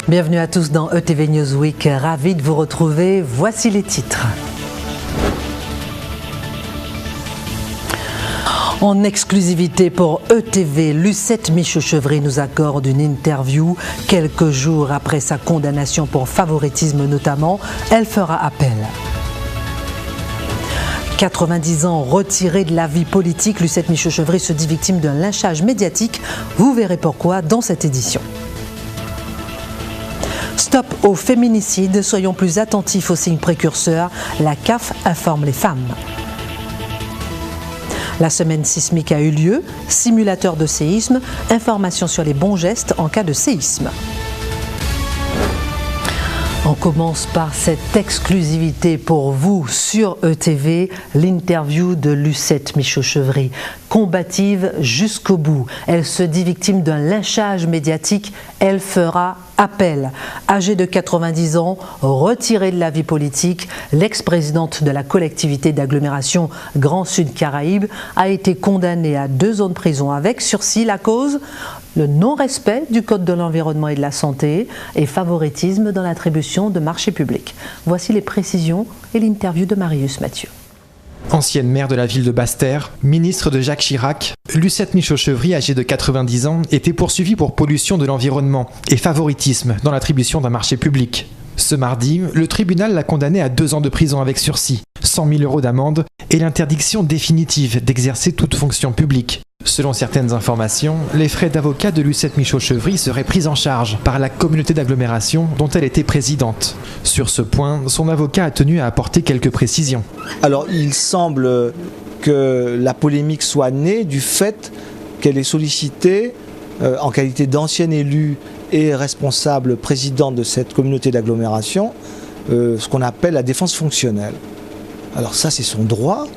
Bienvenue à tous dans ETV Newsweek, ravi de vous retrouver. Voici les titres. En exclusivité pour ETV, Lucette Michaud-Chevry nous accorde une interview. Quelques jours après sa condamnation pour favoritisme notamment, elle fera appel. 90 ans retirée de la vie politique, Lucette Michaud-Chevry se dit victime d'un lynchage médiatique. Vous verrez pourquoi dans cette édition. Stop au féminicide, soyons plus attentifs aux signes précurseurs. La CAF informe les femmes. La semaine sismique a eu lieu, simulateur de séisme, information sur les bons gestes en cas de séisme. On commence par cette exclusivité pour vous sur ETV, l'interview de Lucette Michaud-Chevry. Combative jusqu'au bout, elle se dit victime d'un lynchage médiatique, elle fera appel. Âgée de 90 ans, retirée de la vie politique, l'ex-présidente de la collectivité d'agglomération Grand Sud Caraïbes a été condamnée à 2 ans de prison avec sursis. La cause ? Le non-respect du Code de l'environnement et de la santé et favoritisme dans l'attribution de marchés publics. Voici les précisions et l'interview de Marius Mathieu. Ancienne maire de la ville de Basse-Terre, ministre de Jacques Chirac, Lucette Michaud-Chevry, âgée de 90 ans, était poursuivie pour pollution de l'environnement et favoritisme dans l'attribution d'un marché public. Ce mardi, le tribunal l'a condamnée à 2 ans de prison avec sursis, 100 000 € d'amende et l'interdiction définitive d'exercer toute fonction publique. Selon certaines informations, les frais d'avocat de Lucette Michaud-Chevry seraient pris en charge par la communauté d'agglomération dont elle était présidente. Sur ce point, son avocat a tenu à apporter quelques précisions. Alors, il semble que la polémique soit née du fait qu'elle est sollicitée en qualité d'ancienne élue et responsable présidente de cette communauté d'agglomération, ce qu'on appelle la défense fonctionnelle. Alors ça, c'est son droit.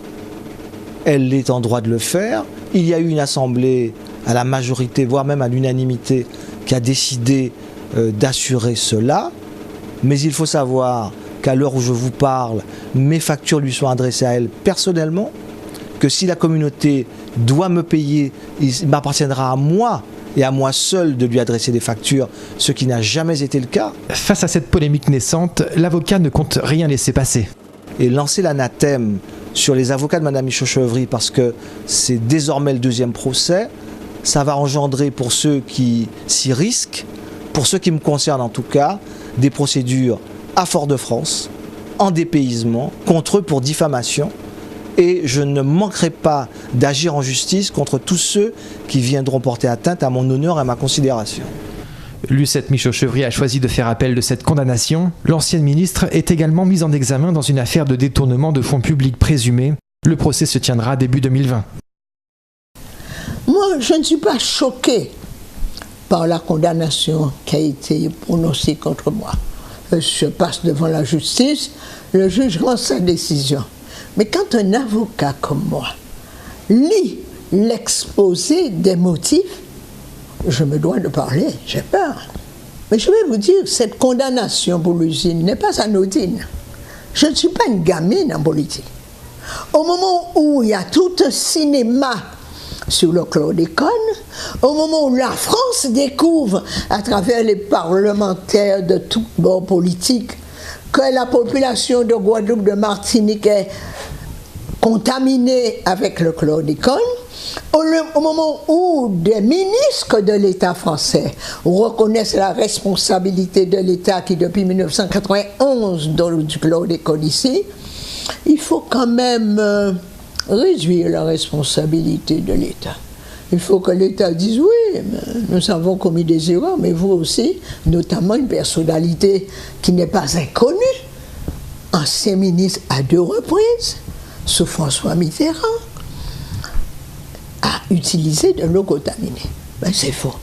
Elle est en droit de le faire. Il y a eu une assemblée à la majorité, voire même à l'unanimité, qui a décidé d'assurer cela. Mais il faut savoir qu'à l'heure où je vous parle, mes factures lui sont adressées à elle personnellement, que si la communauté doit me payer, il m'appartiendra à moi et à moi seul de lui adresser des factures, ce qui n'a jamais été le cas. Face à cette polémique naissante, l'avocat ne compte rien laisser passer. Et lancer l'anathème sur les avocats de Mme Michaud-Chevry, parce que c'est désormais le 2e procès, ça va engendrer pour ceux qui s'y risquent, pour ceux qui me concernent en tout cas, des procédures à Fort-de-France, en dépaysement, contre eux pour diffamation. Et je ne manquerai pas d'agir en justice contre tous ceux qui viendront porter atteinte à mon honneur et à ma considération. Lucette Michaud-Chevry a choisi de faire appel de cette condamnation. L'ancienne ministre est également mise en examen dans une affaire de détournement de fonds publics présumés. Le procès se tiendra début 2020. Moi, je ne suis pas choquée par la condamnation qui a été prononcée contre moi. Je passe devant la justice, le juge rend sa décision. Mais quand un avocat comme moi lit l'exposé des motifs, je me dois de parler, j'ai peur. Mais je vais vous dire, cette condamnation pour l'usine n'est pas anodine. Je ne suis pas une gamine en politique. Au moment où il y a tout un cinéma sur le chlordécone, au moment où la France découvre, à travers les parlementaires de tous bords politiques, que la population de Guadeloupe, de Martinique est contaminée avec le chlordécone, au moment où des ministres de l'État français reconnaissent la responsabilité de l'État qui, depuis 1991, donne du chlordécone ici, il faut quand même réduire la responsabilité de l'État. Il faut que l'État dise oui, nous avons commis des erreurs, mais vous aussi, notamment une personnalité qui n'est pas inconnue, ancien ministre à 2 reprises, sous François Mitterrand, a utilisé de l'eau contaminée. Ben c'est faux.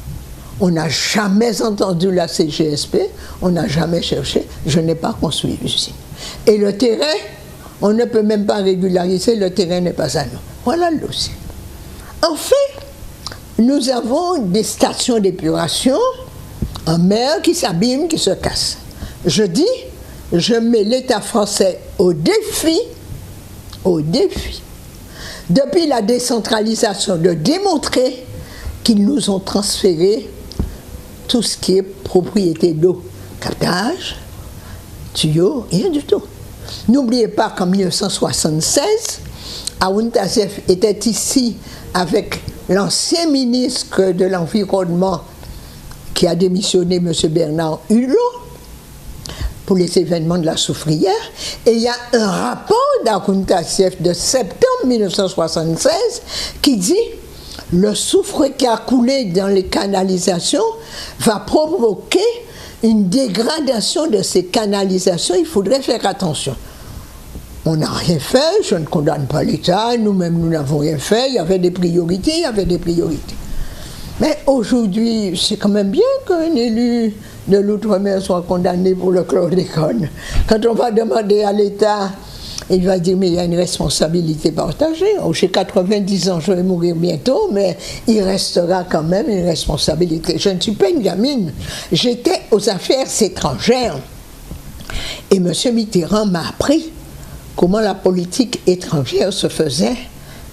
On n'a jamais entendu la CGSP, on n'a jamais cherché, je n'ai pas construit l'usine. Et le terrain, on ne peut même pas régulariser, le terrain n'est pas à nous. Voilà le dossier. Enfin, nous avons des stations d'épuration en mer qui s'abîment, qui se cassent. Je dis, je mets l'État français au défi, depuis la décentralisation, de démontrer qu'ils nous ont transféré tout ce qui est propriété d'eau. captage, tuyau, rien du tout. N'oubliez pas qu'en 1976, Haroun Tazef était ici avec l'ancien ministre de l'Environnement qui a démissionné, M. Bernard Hulot, pour les événements de la Soufrière. Et il y a un rapport d'Haroun Tazef de septembre 1976 qui dit « Le soufre qui a coulé dans les canalisations va provoquer une dégradation de ces canalisations, il faudrait faire attention. » On n'a rien fait, je ne condamne pas l'État, nous-mêmes nous n'avons rien fait, il y avait des priorités, Mais aujourd'hui, c'est quand même bien qu'un élu de l'outre-mer soit condamné pour le chlordécone. Quand on va demander à l'État, il va dire mais il y a une responsabilité partagée. J'ai 90 ans, je vais mourir bientôt, mais il restera quand même une responsabilité. Je ne suis pas une gamine, j'étais aux affaires étrangères. Et M. Mitterrand m'a appris comment la politique étrangère se faisait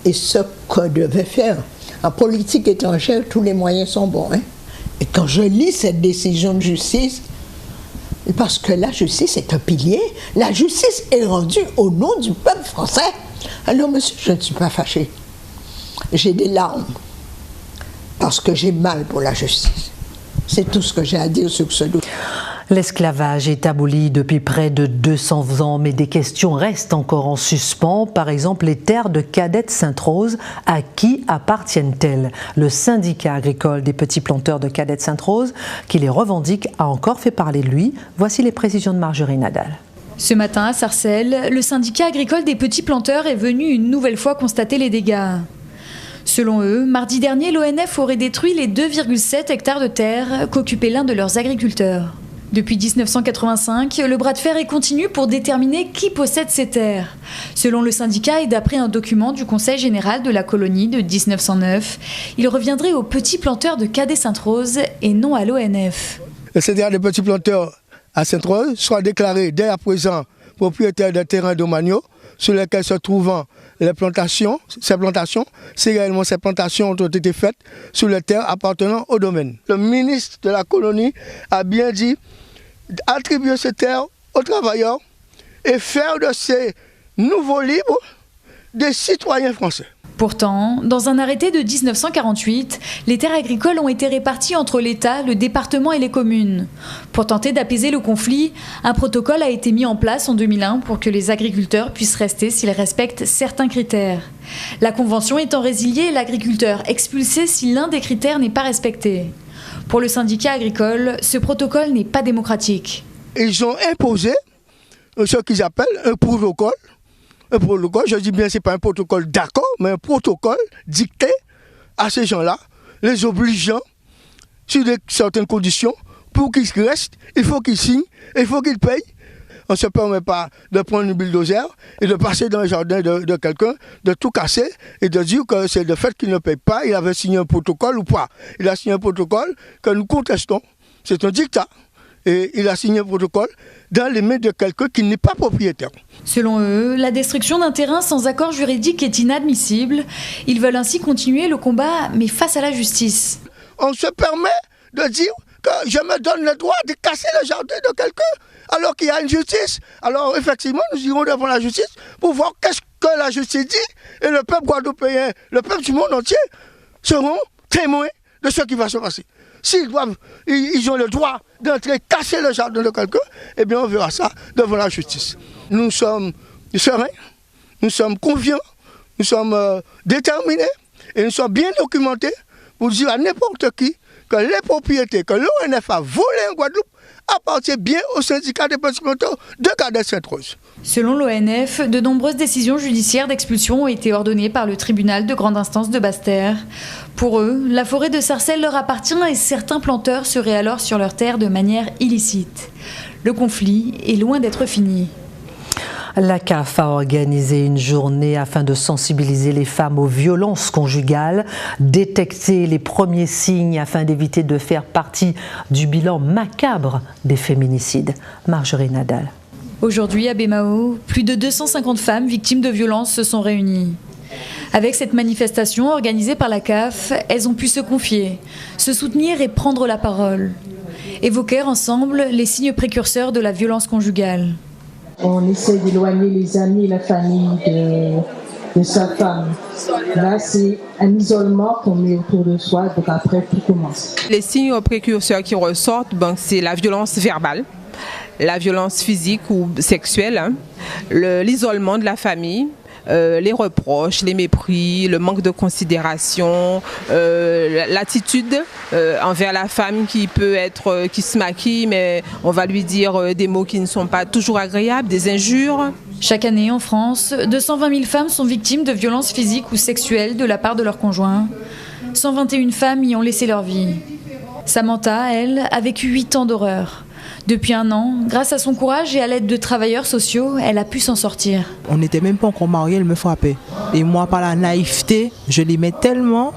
et ce qu'on devait faire. En politique étrangère, tous les moyens sont bons. Et quand je lis cette décision de justice, parce que la justice est un pilier, la justice est rendue au nom du peuple français. Alors, monsieur, je ne suis pas fâché. J'ai des larmes parce que j'ai mal pour la justice. C'est tout ce que j'ai à dire sur ce dossier. L'esclavage est aboli depuis près de 200 ans, mais des questions restent encore en suspens. Par exemple, les terres de Cadette Sainte-Rose, à qui appartiennent-elles? Le syndicat agricole des petits planteurs de Cadette Sainte-Rose, qui les revendique, a encore fait parler de lui. Voici les précisions de Marjorie Nadal. Ce matin à Sarcelles, le syndicat agricole des petits planteurs est venu une nouvelle fois constater les dégâts. Selon eux, mardi dernier, l'ONF aurait détruit les 2,7 hectares de terre qu'occupait l'un de leurs agriculteurs. Depuis 1985, le bras de fer est continu pour déterminer qui possède ces terres. Selon le syndicat et d'après un document du Conseil général de la colonie de 1909, il reviendrait aux petits planteurs de Cadette Sainte-Rose et non à l'ONF. Le syndicat des petits planteurs à Sainte-Rose soit déclaré dès à présent propriétaire d'un terrain domaniaux sur lesquels se trouvent les plantations. Ces plantations ont été faites sur les terres appartenant au domaine. Le ministre de la colonie a bien dit attribuer ces terres aux travailleurs et faire de ces nouveaux libres des citoyens français. Pourtant, dans un arrêté de 1948, les terres agricoles ont été réparties entre l'État, le département et les communes. Pour tenter d'apaiser le conflit, un protocole a été mis en place en 2001 pour que les agriculteurs puissent rester s'ils respectent certains critères. La convention étant résiliée, l'agriculteur expulsé si l'un des critères n'est pas respecté. Pour le syndicat agricole, ce protocole n'est pas démocratique. Ils ont imposé ce qu'ils appellent un protocole. Un protocole, je dis bien, ce n'est pas un protocole d'accord, mais un protocole dicté à ces gens-là, les obligeant sur certaines conditions pour qu'ils restent, il faut qu'ils signent, il faut qu'ils payent. On ne se permet pas de prendre une bulldozer et de passer dans le jardin de quelqu'un, de tout casser et de dire que c'est le fait qu'il ne paye pas, il avait signé un protocole ou pas. Il a signé un protocole que nous contestons, c'est un dictat. Et il a signé un protocole dans les mains de quelqu'un qui n'est pas propriétaire. Selon eux, la destruction d'un terrain sans accord juridique est inadmissible. Ils veulent ainsi continuer le combat, mais face à la justice. On se permet de dire que je me donne le droit de casser le jardin de quelqu'un alors qu'il y a une justice. Alors effectivement, nous irons devant la justice pour voir qu'est-ce que la justice dit. Et le peuple guadeloupéen, le peuple du monde entier seront témoins de ce qui va se passer. S'ils ils ont le droit d'entrer casser le jardin de quelqu'un, eh bien on verra ça devant la justice. Nous sommes sereins, nous sommes confiants, nous sommes déterminés et nous sommes bien documentés pour dire à n'importe qui que les propriétés que l'ONF a volées en Guadeloupe appartiennent bien au syndicat des petits planteurs de Cadette Sainte-Rose. Selon l'ONF, de nombreuses décisions judiciaires d'expulsion ont été ordonnées par le tribunal de grande instance de Basse-Terre. Pour eux, la forêt de Sarcelles leur appartient et certains planteurs seraient alors sur leurs terres de manière illicite. Le conflit est loin d'être fini. La CAF a organisé une journée afin de sensibiliser les femmes aux violences conjugales, détecter les premiers signes afin d'éviter de faire partie du bilan macabre des féminicides. Marjorie Nadal. Aujourd'hui, à Bémao, plus de 250 femmes victimes de violences se sont réunies. Avec cette manifestation organisée par la CAF, elles ont pu se confier, se soutenir et prendre la parole. évoquèrent ensemble les signes précurseurs de la violence conjugale. On essaie d'éloigner les amis et la famille de sa femme. Là, c'est un isolement qu'on met autour de soi, donc après, tout commence. Les signes précurseurs qui ressortent, c'est la violence verbale, la violence physique ou sexuelle, l'isolement de la famille, les reproches, les mépris, le manque de considération, l'attitude envers la femme qui se maquille, mais on va lui dire des mots qui ne sont pas toujours agréables, des injures. Chaque année en France, 220 000 femmes sont victimes de violences physiques ou sexuelles de la part de leur conjoint. 121 femmes y ont laissé leur vie. Samantha, elle, a vécu 8 ans d'horreur. Depuis 1 an, grâce à son courage et à l'aide de travailleurs sociaux, elle a pu s'en sortir. On n'était même pas encore mariés, elle me frappait. Et moi, par la naïveté, je l'aimais tellement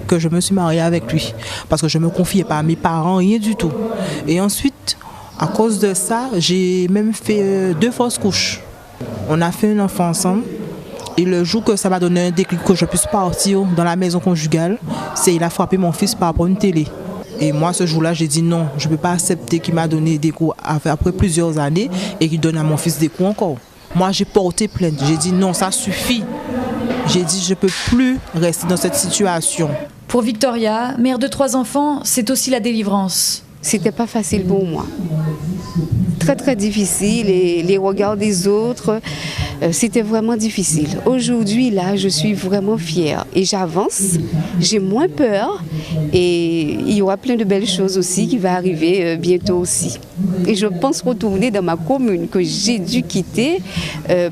que je me suis mariée avec lui. Parce que je ne me confiais pas à mes parents, rien du tout. Et ensuite, à cause de ça, j'ai même fait 2 fausses couches. On a fait un enfant ensemble. Et le jour que ça m'a donné un déclic que je puisse partir dans la maison conjugale, il a frappé mon fils par rapport à une télé. Et moi, ce jour-là, j'ai dit non, je ne peux pas accepter qu'il m'a donné des coups après plusieurs années et qu'il donne à mon fils des coups encore. Moi, j'ai porté plainte. J'ai dit non, ça suffit. J'ai dit je ne peux plus rester dans cette situation. Pour Victoria, mère de 3 enfants, c'est aussi la délivrance. C'était pas facile pour moi. Très très difficile et les regards des autres, c'était vraiment difficile. Aujourd'hui là, je suis vraiment fière et j'avance, j'ai moins peur et il y aura plein de belles choses aussi qui vont arriver bientôt aussi. Et je pense retourner dans ma commune que j'ai dû quitter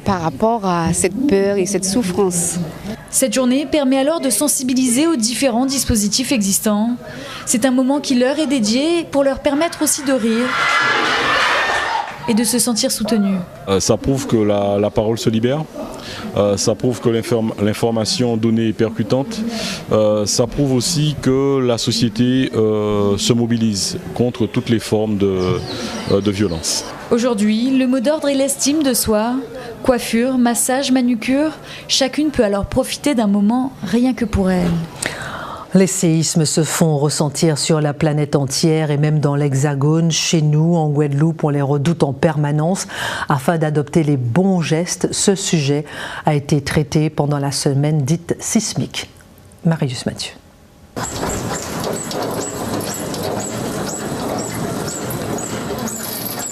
par rapport à cette peur et cette souffrance. Cette journée permet alors de sensibiliser aux différents dispositifs existants. C'est un moment qui leur est dédié pour leur permettre aussi de rire et de se sentir soutenus. Ça prouve que la parole se libère, ça prouve que l'information donnée est percutante, ça prouve aussi que la société se mobilise contre toutes les formes de violence. Aujourd'hui, le mot d'ordre est l'estime de soi. Coiffure, massage, manucure, chacune peut alors profiter d'un moment rien que pour elle. Les séismes se font ressentir sur la planète entière et même dans l'Hexagone. Chez nous, en Guadeloupe, on les redoute en permanence. Afin d'adopter les bons gestes, ce sujet a été traité pendant la semaine dite sismique. Marius Mathieu.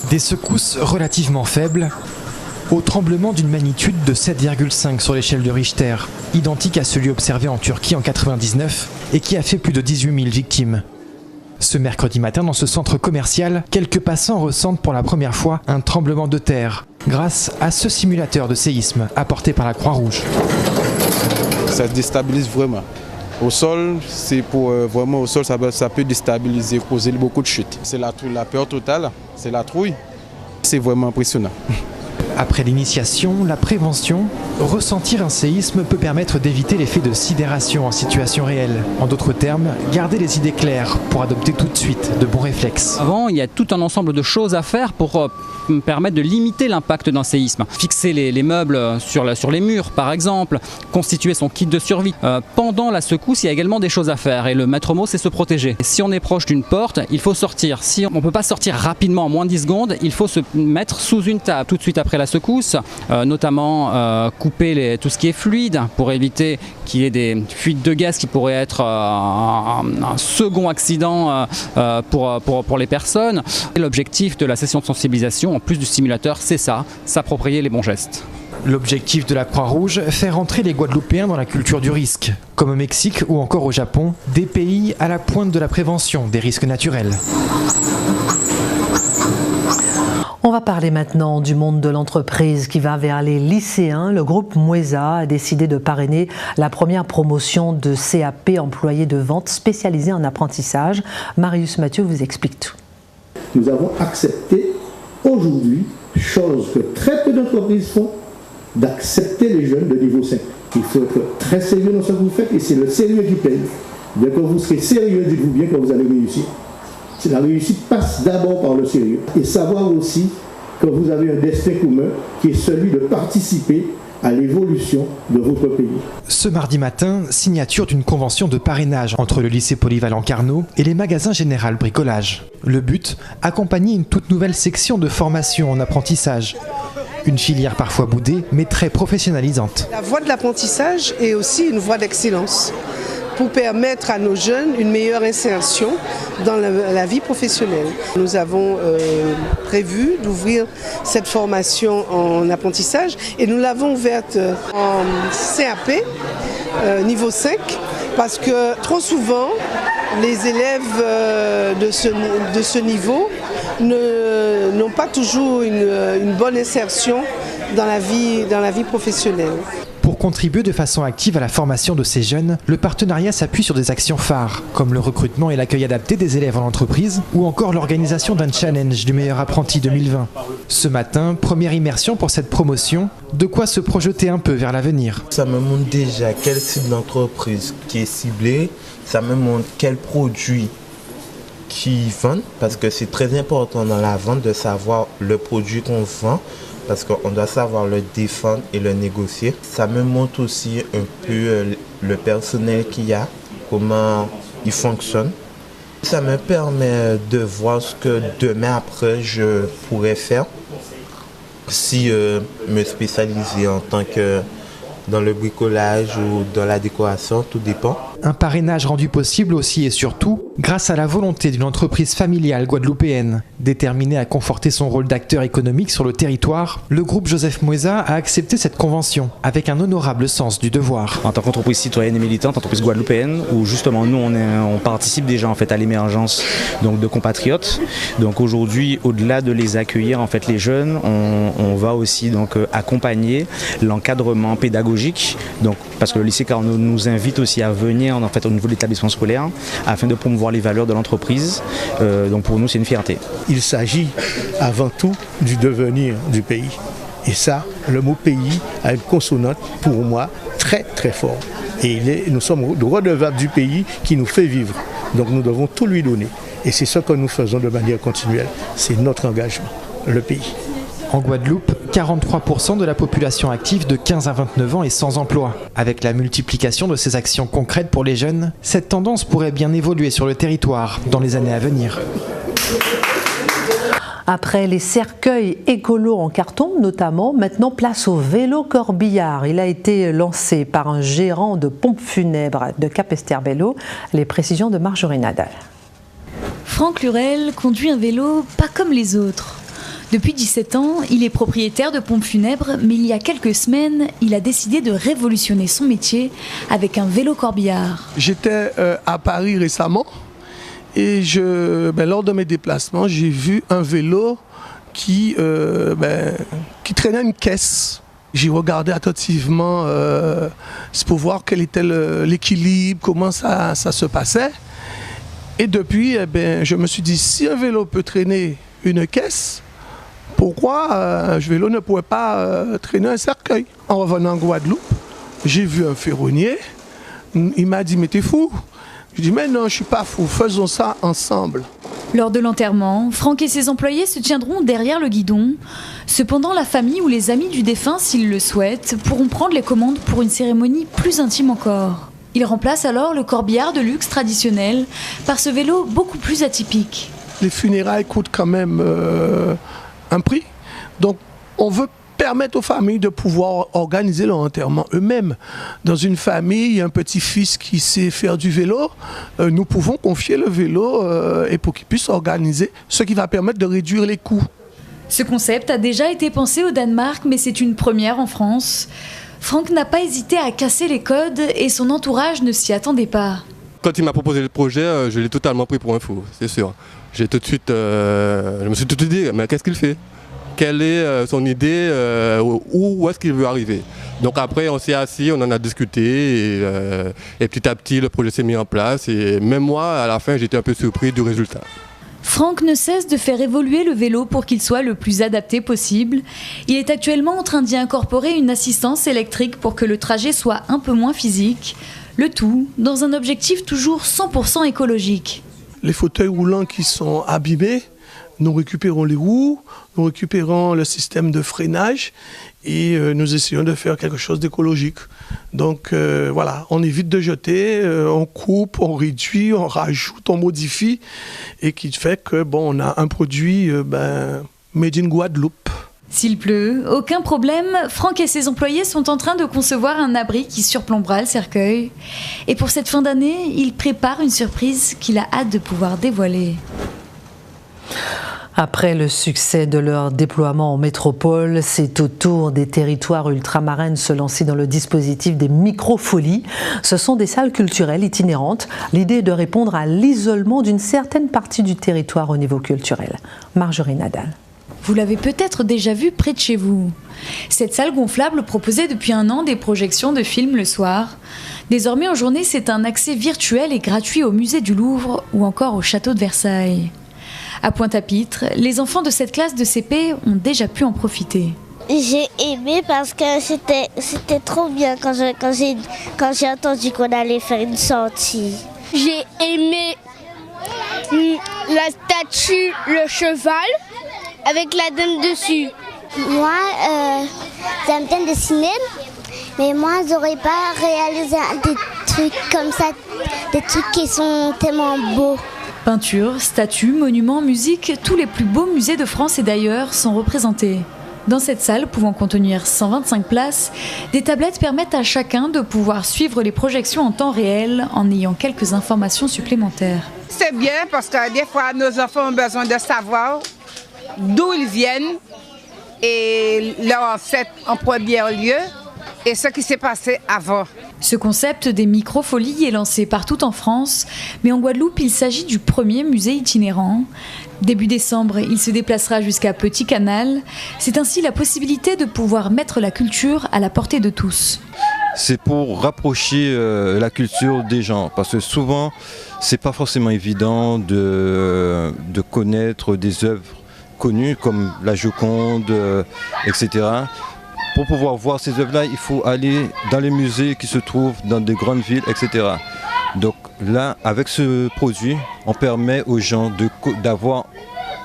Des secousses relativement faibles au tremblement d'une magnitude de 7,5 sur l'échelle de Richter, identique à celui observé en Turquie en 1999 et qui a fait plus de 18 000 victimes. Ce mercredi matin, dans ce centre commercial, quelques passants ressentent pour la première fois un tremblement de terre grâce à ce simulateur de séisme apporté par la Croix-Rouge. Ça déstabilise vraiment. Au sol, c'est pour vraiment au sol, ça peut déstabiliser, causer beaucoup de chutes. C'est la peur totale, c'est la trouille. C'est vraiment impressionnant. Après l'initiation, la prévention, ressentir un séisme peut permettre d'éviter l'effet de sidération en situation réelle. En d'autres termes, garder les idées claires pour adopter tout de suite de bons réflexes. Avant, il y a tout un ensemble de choses à faire pour permettre de limiter l'impact d'un séisme. Fixer les meubles sur les murs, par exemple, constituer son kit de survie. Pendant la secousse, il y a également des choses à faire et le maître mot, c'est se protéger. Si on est proche d'une porte, il faut sortir. Si on ne peut pas sortir rapidement en moins de 10 secondes, il faut se mettre sous une table. Tout de suite après la secousse, notamment couper tout ce qui est fluide pour éviter qu'il y ait des fuites de gaz qui pourraient être un second accident pour les personnes. Et l'objectif de la session de sensibilisation, en plus du simulateur, c'est ça, s'approprier les bons gestes. L'objectif de la Croix-Rouge, faire entrer les Guadeloupéens dans la culture du risque, comme au Mexique ou encore au Japon, des pays à la pointe de la prévention des risques naturels. On va parler maintenant du monde de l'entreprise qui va vers les lycéens. Le groupe Moueza a décidé de parrainer la première promotion de CAP employé de vente spécialisé en apprentissage. Marius Mathieu vous explique tout. Nous avons accepté aujourd'hui, chose que très peu d'entreprises font, d'accepter les jeunes de niveau 5. Il faut être très sérieux dans ce que vous faites et c'est le sérieux qui paye. Dès que vous serez sérieux, dites-vous bien que vous allez réussir. La réussite passe d'abord par le sérieux. Et savoir aussi que vous avez un destin commun qui est celui de participer à l'évolution de votre pays. Ce mardi matin, signature d'une convention de parrainage entre le lycée polyvalent Carnot et les magasins Général Bricolage. Le but, accompagner une toute nouvelle section de formation en apprentissage. Une filière parfois boudée, mais très professionnalisante. La voie de l'apprentissage est aussi une voie d'excellence pour permettre à nos jeunes une meilleure insertion dans la vie professionnelle. Nous avons prévu d'ouvrir cette formation en apprentissage et nous l'avons ouverte en CAP, niveau 5, parce que trop souvent, les élèves de ce niveau n'ont pas toujours une bonne insertion dans la vie professionnelle. Pour contribuer de façon active à la formation de ces jeunes, le partenariat s'appuie sur des actions phares, comme le recrutement et l'accueil adapté des élèves en entreprise, ou encore l'organisation d'un challenge du meilleur apprenti 2020. Ce matin, première immersion pour cette promotion, de quoi se projeter un peu vers l'avenir. Ça me montre déjà quel type d'entreprise qui est ciblé, ça me montre quels produits qui vendent, parce que c'est très important dans la vente de savoir le produit qu'on vend, parce qu'on doit savoir le défendre et le négocier. Ça me montre aussi un peu le personnel qu'il y a, comment il fonctionne. Ça me permet de voir ce que demain après je pourrais faire, si me spécialiser en tant que dans le bricolage ou dans la décoration, tout dépend. Un parrainage rendu possible aussi et surtout grâce à la volonté d'une entreprise familiale guadeloupéenne. Déterminée à conforter son rôle d'acteur économique sur le territoire, le groupe Joseph Moïsa a accepté cette convention avec un honorable sens du devoir. En tant qu'entreprise citoyenne et militante, entreprise guadeloupéenne, où justement nous on participe déjà en fait à l'émergence donc de compatriotes. Donc aujourd'hui, au-delà de les accueillir en fait les jeunes, on va aussi donc accompagner l'encadrement pédagogique. Donc, parce que le lycée Carnot nous invite aussi à venir en fait, au niveau de l'établissement scolaire afin de promouvoir les valeurs de l'entreprise. Donc pour nous, c'est une fierté. Il s'agit avant tout du devenir du pays. Et ça, le mot pays a une consonante pour moi très très fort. Et nous sommes redevables du pays qui nous fait vivre. Donc nous devons tout lui donner. Et c'est ce que nous faisons de manière continuelle. C'est notre engagement, le pays. En Guadeloupe, 43% de la population active de 15 à 29 ans est sans emploi. Avec la multiplication de ces actions concrètes pour les jeunes, cette tendance pourrait bien évoluer sur le territoire dans les années à venir. Après les cercueils écolos en carton notamment, maintenant place au vélo corbillard. Il a été lancé par un gérant de pompes funèbres de Capesterre-Belle-Eau. Les précisions de Marjorie Nadal. Franck Lurel conduit un vélo pas comme les autres. Depuis 17 ans, il est propriétaire de pompes funèbres, mais il y a quelques semaines, il a décidé de révolutionner son métier avec un vélo corbillard. J'étais à Paris récemment et lors de mes déplacements, j'ai vu un vélo qui traînait une caisse. J'ai regardé attentivement pour voir quel était l'équilibre, comment ça se passait. Et depuis, je me suis dit, si un vélo peut traîner une caisse, pourquoi un vélo ne pourrait pas traîner un cercueil? En revenant en Guadeloupe, j'ai vu un ferronnier. Il m'a dit, mais t'es fou? Je dis, mais non, je ne suis pas fou, faisons ça ensemble. Lors de l'enterrement, Franck et ses employés se tiendront derrière le guidon. Cependant, la famille ou les amis du défunt, s'ils le souhaitent, pourront prendre les commandes pour une cérémonie plus intime encore. Il remplace alors le corbillard de luxe traditionnel par ce vélo beaucoup plus atypique. Les funérailles coûtent quand même un prix. Donc, on veut permettre aux familles de pouvoir organiser leur enterrement eux-mêmes. Dans une famille, il y a un petit-fils qui sait faire du vélo. Nous pouvons confier le vélo et pour qu'il puisse organiser, ce qui va permettre de réduire les coûts. Ce concept a déjà été pensé au Danemark, mais c'est une première en France. Franck n'a pas hésité à casser les codes et son entourage ne s'y attendait pas. Quand il m'a proposé le projet, je l'ai totalement pris pour un fou, c'est sûr. J'ai tout de suite, je me suis tout de suite dit, mais qu'est-ce qu'il fait? Quelle est son idée? Où est-ce qu'il veut arriver? Donc après, on s'est assis, on en a discuté et petit à petit, le projet s'est mis en place. Et même moi, à la fin, j'étais un peu surpris du résultat. Franck ne cesse de faire évoluer le vélo pour qu'il soit le plus adapté possible. Il est actuellement en train d'y incorporer une assistance électrique pour que le trajet soit un peu moins physique. Le tout dans un objectif toujours 100% écologique. Les fauteuils roulants qui sont abîmés, nous récupérons les roues, nous récupérons le système de freinage et nous essayons de faire quelque chose d'écologique. Donc voilà, on évite de jeter, on coupe, on réduit, on rajoute, on modifie et qui fait que on a un produit made in Guadeloupe. S'il pleut, aucun problème, Franck et ses employés sont en train de concevoir un abri qui surplombera le cercueil. Et pour cette fin d'année, ils préparent une surprise qu'il a hâte de pouvoir dévoiler. Après le succès de leur déploiement en métropole, c'est au tour des territoires ultramarins de se lancer dans le dispositif des microfolies. Ce sont des salles culturelles itinérantes. L'idée est de répondre à l'isolement d'une certaine partie du territoire au niveau culturel. Marjorie Nadal. Vous l'avez peut-être déjà vu près de chez vous. Cette salle gonflable proposait depuis un an des projections de films le soir. Désormais, en journée, c'est un accès virtuel et gratuit au musée du Louvre ou encore au château de Versailles. À Pointe-à-Pitre, les enfants de cette classe de CP ont déjà pu en profiter. J'ai aimé parce que c'était trop bien quand j'ai entendu qu'on allait faire une sortie. J'ai aimé la statue, le cheval, avec la dame dessus. Moi, j'aime bien dessiner, mais moi, j'aurais pas réalisé des trucs comme ça, des trucs qui sont tellement beaux. Peintures, statues, monuments, musique, tous les plus beaux musées de France et d'ailleurs sont représentés. Dans cette salle, pouvant contenir 125 places, des tablettes permettent à chacun de pouvoir suivre les projections en temps réel en ayant quelques informations supplémentaires. C'est bien parce que des fois, nos enfants ont besoin de savoir d'où ils viennent et leur ancêtre en premier lieu et ce qui s'est passé avant. Ce concept des microfolies est lancé partout en France, mais en Guadeloupe, il s'agit du premier musée itinérant. Début décembre, il se déplacera jusqu'à Petit Canal. C'est ainsi la possibilité de pouvoir mettre la culture à la portée de tous. C'est pour rapprocher la culture des gens, parce que souvent, c'est pas forcément évident de connaître des œuvres connues comme la Joconde, etc. Pour pouvoir voir ces œuvres-là, il faut aller dans les musées qui se trouvent dans des grandes villes, etc. Donc là, avec ce produit, on permet aux gens d'avoir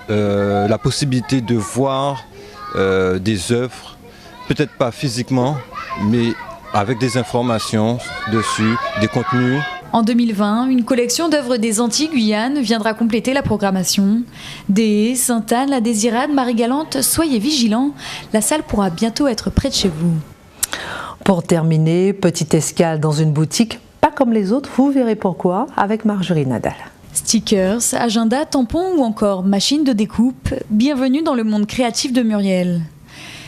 la possibilité de voir des œuvres, peut-être pas physiquement, mais avec des informations dessus, des contenus. En 2020, une collection d'œuvres des Antilles Guyane viendra compléter la programmation. Des Sainte-Anne, La Désirade, Marie-Galante, soyez vigilants, la salle pourra bientôt être près de chez vous. Pour terminer, petite escale dans une boutique, pas comme les autres, vous verrez pourquoi, avec Marjorie Nadal. Stickers, agenda, tampons ou encore machines de découpe, bienvenue dans le monde créatif de Muriel.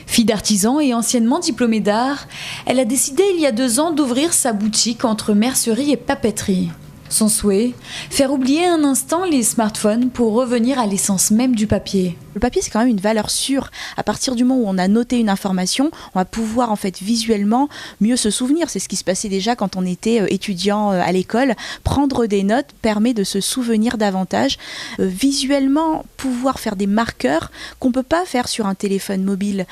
Fille d'artisan et anciennement diplômée d'art, elle a décidé il y a 2 ans d'ouvrir sa boutique entre mercerie et papeterie. Son souhait, faire oublier un instant les smartphones pour revenir à l'essence même du papier. Le papier, c'est quand même une valeur sûre. À partir du moment où on a noté une information, on va pouvoir en fait visuellement mieux se souvenir. C'est ce qui se passait déjà quand on était étudiant à l'école. Prendre des notes permet de se souvenir davantage. Visuellement, pouvoir faire des marqueurs qu'on ne peut pas faire sur un téléphone mobile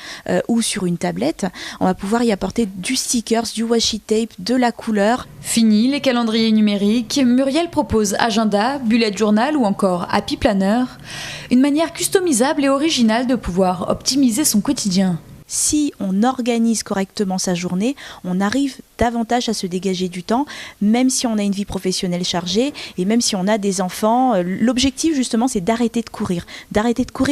ou sur une tablette. On va pouvoir y apporter du stickers, du washi tape, de la couleur. Fini les calendriers numériques, Muriel propose agenda, bullet journal ou encore happy planner, une manière customisable et originale de pouvoir optimiser son quotidien. Si on organise correctement sa journée, on arrive davantage à se dégager du temps, même si on a une vie professionnelle chargée et même si on a des enfants. L'objectif justement, c'est d'arrêter de courir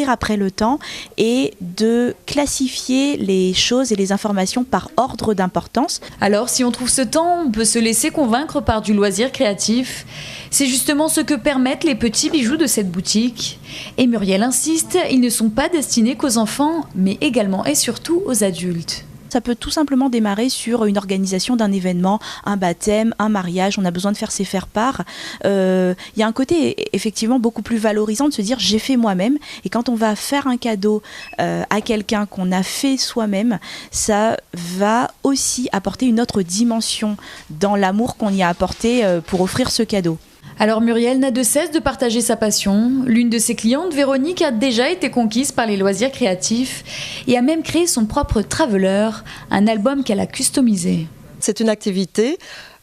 après le temps et de classifier les choses et les informations par ordre d'importance. Alors si on trouve ce temps, on peut se laisser convaincre par du loisir créatif. C'est justement ce que permettent les petits bijoux de cette boutique. Et Muriel insiste, ils ne sont pas destinés qu'aux enfants, mais également et surtout aux adultes. Ça peut tout simplement démarrer sur une organisation d'un événement, un baptême, un mariage. On a besoin de faire ses faire-part. Il y a un côté effectivement beaucoup plus valorisant de se dire j'ai fait moi-même. Et quand on va faire un cadeau à quelqu'un qu'on a fait soi-même, ça va aussi apporter une autre dimension dans l'amour qu'on y a apporté pour offrir ce cadeau. Alors Muriel n'a de cesse de partager sa passion. L'une de ses clientes, Véronique, a déjà été conquise par les loisirs créatifs et a même créé son propre Traveler, un album qu'elle a customisé. C'est une activité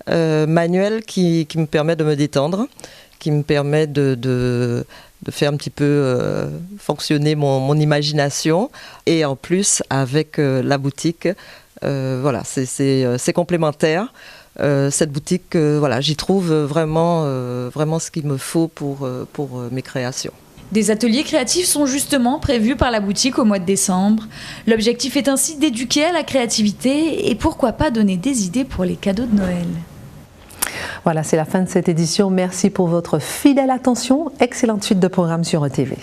manuelle qui me permet de me détendre, qui me permet de faire un petit peu fonctionner mon imagination. Et en plus, avec la boutique, voilà, c'est complémentaire. Cette boutique, voilà, j'y trouve vraiment ce qu'il me faut pour mes créations. Des ateliers créatifs sont justement prévus par la boutique au mois de décembre. L'objectif est ainsi d'éduquer à la créativité et pourquoi pas donner des idées pour les cadeaux de Noël. Voilà, c'est la fin de cette édition. Merci pour votre fidèle attention. Excellente suite de programmes sur ETV.